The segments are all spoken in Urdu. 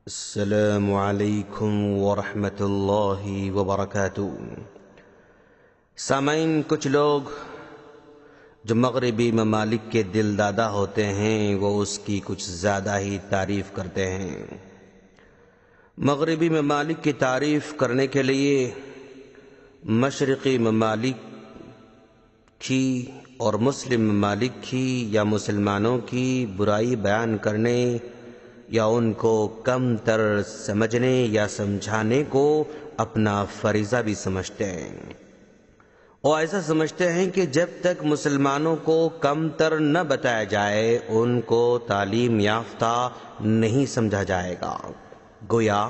السلام علیکم ورحمۃ اللہ وبرکاتہ۔ سامعین، کچھ لوگ جو مغربی ممالک کے دل دادا ہوتے ہیں وہ اس کی کچھ زیادہ ہی تعریف کرتے ہیں۔ مغربی ممالک کی تعریف کرنے کے لیے مشرقی ممالک کی اور مسلم ممالک کی یا مسلمانوں کی برائی بیان کرنے یا ان کو کم تر سمجھنے یا سمجھانے کو اپنا فریضہ بھی سمجھتے ہیں، اور ایسا سمجھتے ہیں کہ جب تک مسلمانوں کو کم تر نہ بتایا جائے ان کو تعلیم یافتہ نہیں سمجھا جائے گا۔ گویا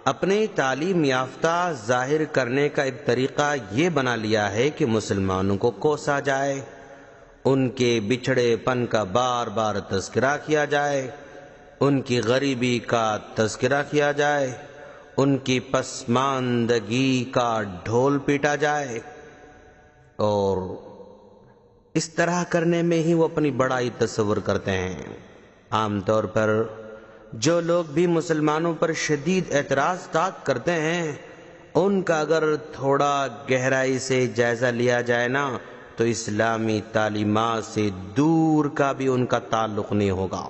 اپنے تعلیم یافتہ ظاہر کرنے کا ایک طریقہ یہ بنا لیا ہے کہ مسلمانوں کو کوسا جائے، ان کے بچھڑے پن کا بار بار تذکرہ کیا جائے، ان کی غریبی کا تذکرہ کیا جائے، ان کی پسماندگی کا ڈھول پیٹا جائے، اور اس طرح کرنے میں ہی وہ اپنی بڑائی تصور کرتے ہیں۔ عام طور پر جو لوگ بھی مسلمانوں پر شدید اعتراضات کرتے ہیں ان کا اگر تھوڑا گہرائی سے جائزہ لیا جائے نا تو اسلامی تعلیمات سے دور کا بھی ان کا تعلق نہیں ہوگا۔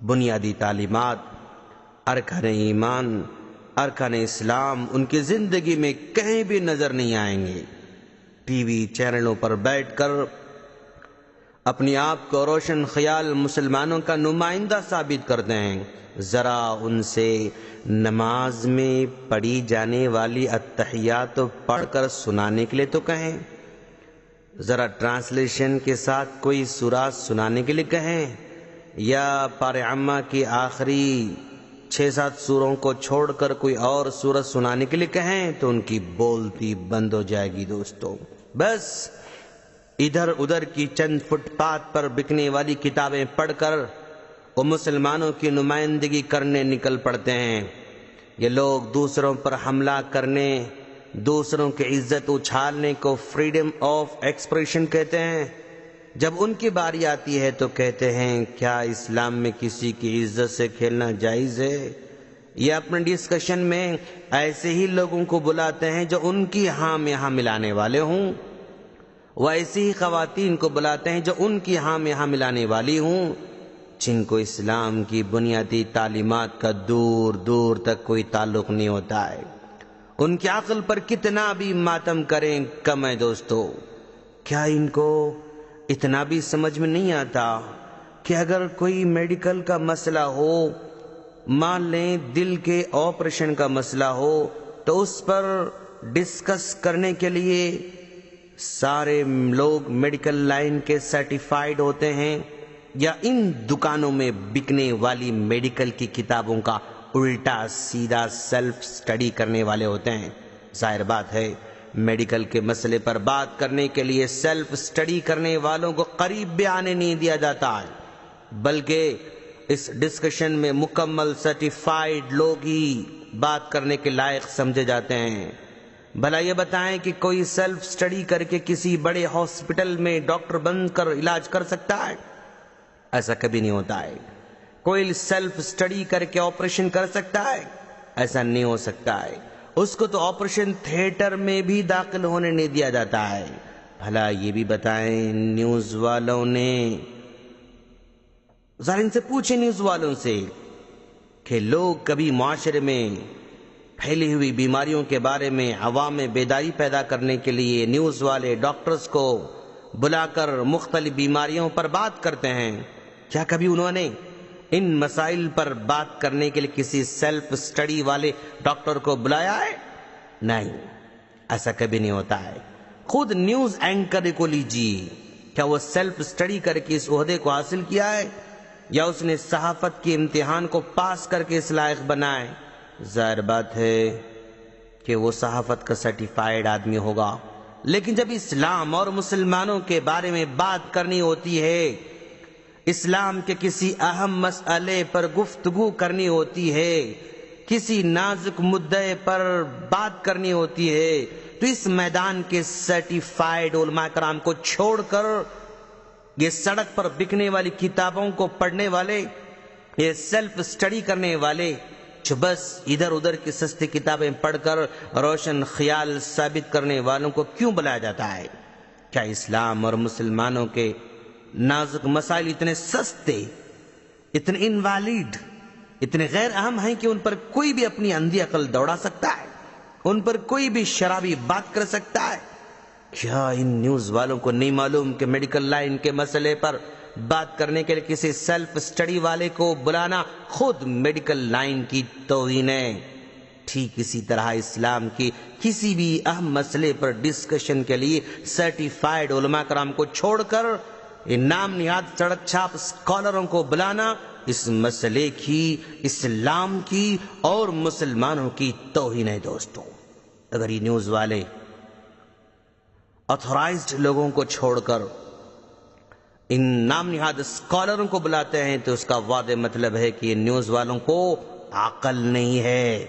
بنیادی تعلیمات، ارکان ایمان، ارکان اسلام ان کی زندگی میں کہیں بھی نظر نہیں آئیں گے۔ ٹی وی چینلوں پر بیٹھ کر اپنی آپ کو روشن خیال مسلمانوں کا نمائندہ ثابت کرتے ہیں۔ ذرا ان سے نماز میں پڑھی جانے والی التحیات پڑھ کر سنانے کے لیے تو کہیں، ذرا ٹرانسلیشن کے ساتھ کوئی سورات سنانے کے لیے کہیں، یا پارہ عامہ کی آخری 6-7 سوروں کو چھوڑ کر کوئی اور سورت سنانے کے لیے کہیں تو ان کی بولتی بند ہو جائے گی۔ دوستو، بس ادھر ادھر کی چند فٹ پاتھ پر بکنے والی کتابیں پڑھ کر وہ مسلمانوں کی نمائندگی کرنے نکل پڑتے ہیں۔ یہ لوگ دوسروں پر حملہ کرنے، دوسروں کی عزت اچھالنے کو فریڈم آف ایکسپریشن کہتے ہیں۔ جب ان کی باری آتی ہے تو کہتے ہیں کیا اسلام میں کسی کی عزت سے کھیلنا جائز ہے؟ یہ اپنے ڈسکشن میں ایسے ہی لوگوں کو بلاتے ہیں جو ان کی ہاں میں ہاں ملانے والے ہوں، وہ ایسی ہی خواتین کو بلاتے ہیں جو ان کی ہاں میں ہاں ملانے والی ہوں، جن کو اسلام کی بنیادی تعلیمات کا دور دور تک کوئی تعلق نہیں ہوتا ہے۔ ان کی عقل پر کتنا بھی ماتم کریں کم ہے۔ دوستو، کیا ان کو اتنا بھی سمجھ میں نہیں آتا کہ اگر کوئی میڈیکل کا مسئلہ ہو، مان لیں دل کے آپریشن کا مسئلہ ہو، تو اس پر ڈسکس کرنے کے لیے سارے لوگ میڈیکل لائن کے سرٹیفائیڈ ہوتے ہیں، یا ان دکانوں میں بکنے والی میڈیکل کی کتابوں کا الٹا سیدھا سیلف سٹڈی کرنے والے ہوتے ہیں؟ ظاہر بات ہے میڈیکل کے مسئلے پر بات کرنے کے لیے سیلف سٹڈی کرنے والوں کو قریب بھی آنے نہیں دیا جاتا ہے، بلکہ اس ڈسکشن میں مکمل سرٹیفائیڈ لوگ ہی بات کرنے کے لائق سمجھے جاتے ہیں۔ بھلا یہ بتائیں کہ کوئی سیلف سٹڈی کر کے کسی بڑے ہاسپٹل میں ڈاکٹر بن کر علاج کر سکتا ہے؟ ایسا کبھی نہیں ہوتا ہے۔ کوئی سیلف سٹڈی کر کے آپریشن کر سکتا ہے؟ ایسا نہیں ہو سکتا ہے۔ اس کو تو آپریشن تھیٹر میں بھی داخل ہونے نہیں دیا جاتا ہے۔ بھلا یہ بھی بتائیں نیوز والوں نے، ذرا ان سے پوچھیں نیوز والوں سے کہ لوگ کبھی معاشرے میں پھیلی ہوئی بیماریوں کے بارے میں عوام میں بیداری پیدا کرنے کے لیے نیوز والے ڈاکٹرز کو بلا کر مختلف بیماریوں پر بات کرتے ہیں؟ کیا کبھی انہوں نے ان مسائل پر بات کرنے کے لیے کسی سیلف سٹڈی والے ڈاکٹر کو بلایا ہے؟ نہیں، ایسا کبھی نہیں ہوتا ہے۔ خود نیوز اینکر کو لیجیے، کیا وہ سیلف سٹڈی کر کے اس عہدے کو حاصل کیا ہے، یا اس نے صحافت کے امتحان کو پاس کر کے اس لائق بنا ہے؟ ظاہر بات ہے کہ وہ صحافت کا سرٹیفائیڈ آدمی ہوگا، لیکن جب اسلام اور مسلمانوں کے بارے میں بات کرنی ہوتی ہے، اسلام کے کسی اہم مسئلے پر گفتگو کرنی ہوتی ہے، کسی نازک مدعے پر بات کرنی ہوتی ہے، تو اس میدان کے سرٹیفائیڈ علماء کرام کو چھوڑ کر یہ سڑک پر بکنے والی کتابوں کو پڑھنے والے، یہ سیلف سٹڈی کرنے والے جو بس ادھر ادھر کی سستی کتابیں پڑھ کر روشن خیال ثابت کرنے والوں کو کیوں بلایا جاتا ہے؟ کیا اسلام اور مسلمانوں کے نازک مسائل اتنے سستے، اتنے انویلڈ، اتنے غیر اہم ہیں کہ ان پر کوئی بھی اپنی اندھی عقل دوڑا سکتا ہے؟ ان پر کوئی بھی شرابی بات کر سکتا ہے؟ کیا ان نیوز والوں کو نہیں معلوم کہ میڈیکل لائن کے مسئلے پر بات کرنے کے لیے کسی سیلف سٹڈی والے کو بلانا خود میڈیکل لائن کی توہین ہے؟ ٹھیک اسی طرح اسلام کی کسی بھی اہم مسئلے پر ڈسکشن کے لیے سرٹیفائیڈ علماء کرام کو چھوڑ کر ان نام نہاد سڑک چھاپ اسکالروں کو بلانا اس مسئلے کی، اسلام کی اور مسلمانوں کی توہین ہے دوستوں۔ اگر یہ نیوز والے آتھورائزڈ لوگوں کو چھوڑ کر ان نام نہاد اسکالروں کو بلاتے ہیں تو اس کا واضح مطلب ہے کہ ان نیوز والوں کو عقل نہیں ہے،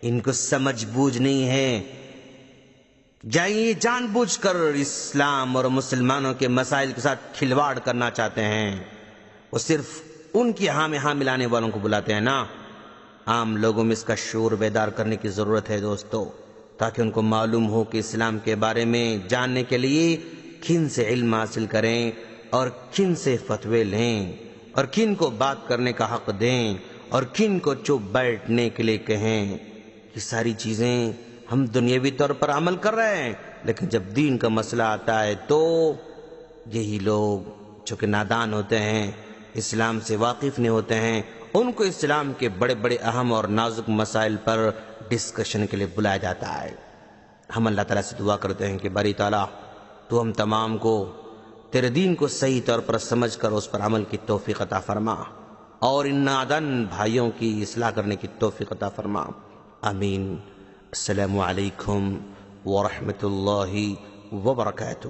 ان کو سمجھ بوجھ نہیں ہے، یہ جان بوجھ کر اسلام اور مسلمانوں کے مسائل کے ساتھ کھلواڑ کرنا چاہتے ہیں۔ وہ صرف ان کی ہاں میں ہاں ملانے والوں کو بلاتے ہیں نا۔ عام لوگوں میں اس کا شعور بیدار کرنے کی ضرورت ہے دوستو، تاکہ ان کو معلوم ہو کہ اسلام کے بارے میں جاننے کے لیے کن سے علم حاصل کریں اور کن سے فتوے لیں اور کن کو بات کرنے کا حق دیں اور کن کو چپ بیٹھنے کے لیے کہیں۔ یہ ساری چیزیں ہم دنیاوی طور پر عمل کر رہے ہیں، لیکن جب دین کا مسئلہ آتا ہے تو یہی لوگ جو کہ نادان ہوتے ہیں، اسلام سے واقف نہیں ہوتے ہیں، ان کو اسلام کے بڑے بڑے اہم اور نازک مسائل پر ڈسکشن کے لیے بلایا جاتا ہے۔ ہم اللہ تعالیٰ سے دعا کرتے ہیں کہ باری تعالیٰ تو ہم تمام کو تیرے دین کو صحیح طور پر سمجھ کر اس پر عمل کی توفیق عطا فرما اور ان نادان بھائیوں کی اصلاح کرنے کی توفیق عطا فرما، آمین۔ السلام علیکم ورحمۃ اللہ وبرکاتہ۔